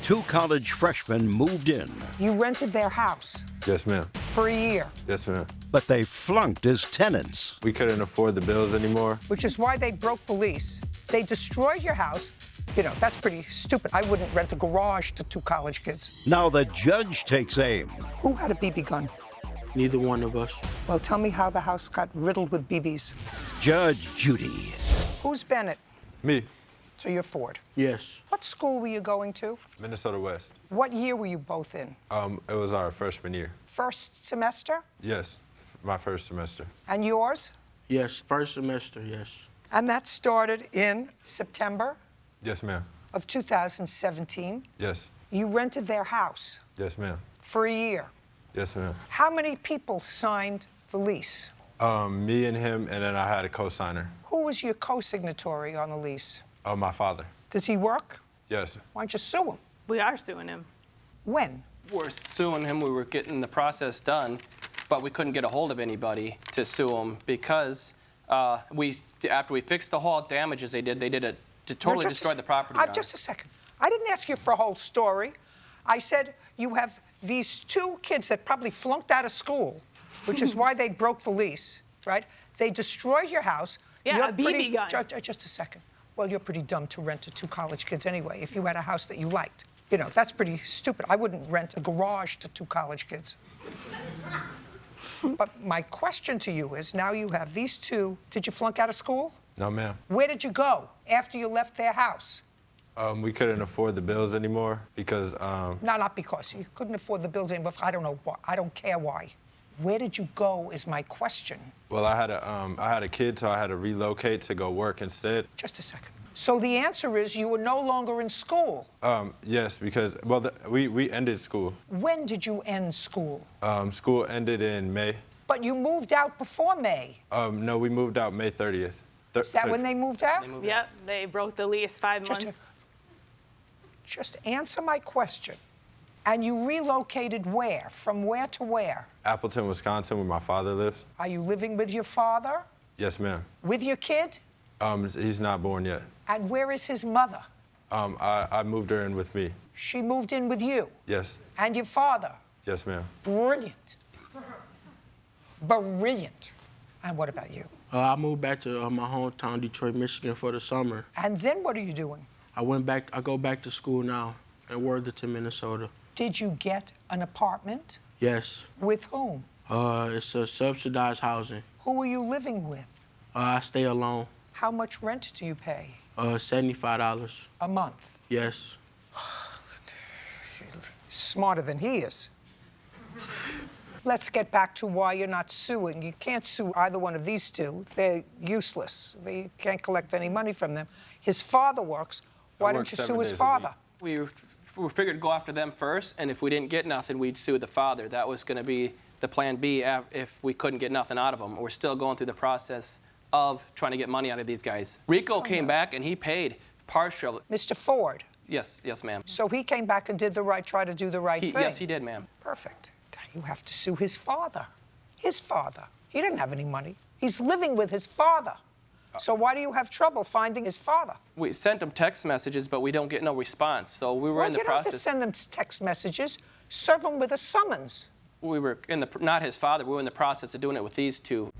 Two college freshmen moved in, You rented their house Yes, ma'am. for a year, Yes, ma'am. but they flunked as tenants. We couldn't afford the bills anymore. which is why they broke the lease. They destroyed your house. You know, that's pretty stupid. I wouldn't rent a garage to two college kids. Now the judge takes aim. Who had a BB gun? Neither one of us. Well, tell me how the house got riddled with BBs. Judge Judy. Who's Bennett? Me, So you're Ford. Yes. What school were you going to? Minnesota West. What year were you both in? It was our freshman year. First semester? Yes, my first semester. And yours? Yes. First semester, yes. And that started in September Yes, ma'am. of 2017. Yes. You rented their house Yes, ma'am. for a year. Yes, ma'am. How many people signed the lease? Me and him, and then I had a co-signer. Who was your co-signatory on the lease? My father. Does he work? Yes. Why don't you sue him? We are suing him. When? We're suing him. We were getting the process done, but we couldn't get a hold of anybody to sue him because after we fixed the whole damages they did it to totally destroy the property. Just a second. I didn't ask you for a whole story. I said you have these two kids that probably flunked out of school, which is why they broke the lease, right? They destroyed your house. Yeah, You're a BB gun. Just a second. Well, you're pretty dumb to rent to two college kids anyway, if you had a house that you liked. You know, that's pretty stupid. I wouldn't rent a garage to two college kids. But my question to you is, now you have these two. Did you flunk out of school? No, ma'am. Where did you go after you left their house? We couldn't afford the bills anymore because No, not because. You couldn't afford the bills anymore. I don't know why. I don't care why. Where did you go is my question. well, I had a kid, so I had to relocate to go work instead. Just a second. So the answer is you were no longer in school. Yes, because we ended school. When did you end school? School ended in May. But you moved out before May. No, we moved out May 30th. Is that when they moved out? Yep, they broke the lease 5 months. Just answer my question. And you relocated where? From where to where? Appleton, Wisconsin, where my father lives. Are you living with your father? Yes, ma'am. With your kid? He's not born yet. And where is his mother? I moved her in with me. She moved in with you? Yes. And your father? Yes, ma'am. Brilliant. Brilliant. And what about you? I moved back to my hometown, Detroit, Michigan, for the summer. And then what are you doing? I go back to school now in Worthington, Minnesota. Did you get an apartment? Yes. With whom? It's a subsidized housing. Who are you living with? I stay alone. How much rent do you pay? $75. A month. Yes. Smarter than he is. Let's get back to why you're not suing. You can't sue either one of these two. They're useless. They can't collect any money from them. His father works. Why don't work you 7 sue his days a father? We figured to go after them first, and if we didn't get nothing, we'd sue the father. That was going to be the plan B if we couldn't get nothing out of them. We're still going through the process of trying to get money out of these guys. Rico came back and he paid partial. Mr. Ford. Yes, ma'am. So he came back and tried to do the right thing. Yes, he did, ma'am. Perfect. Now you have to sue his father. His father. He didn't have any money. He's living with his father. So why do you have trouble finding his father? We sent him text messages, but we don't get no response. So we were in the you don't have to process. send them text messages. Serve them with a summons. We were not his father. We were in the process of doing it with these two.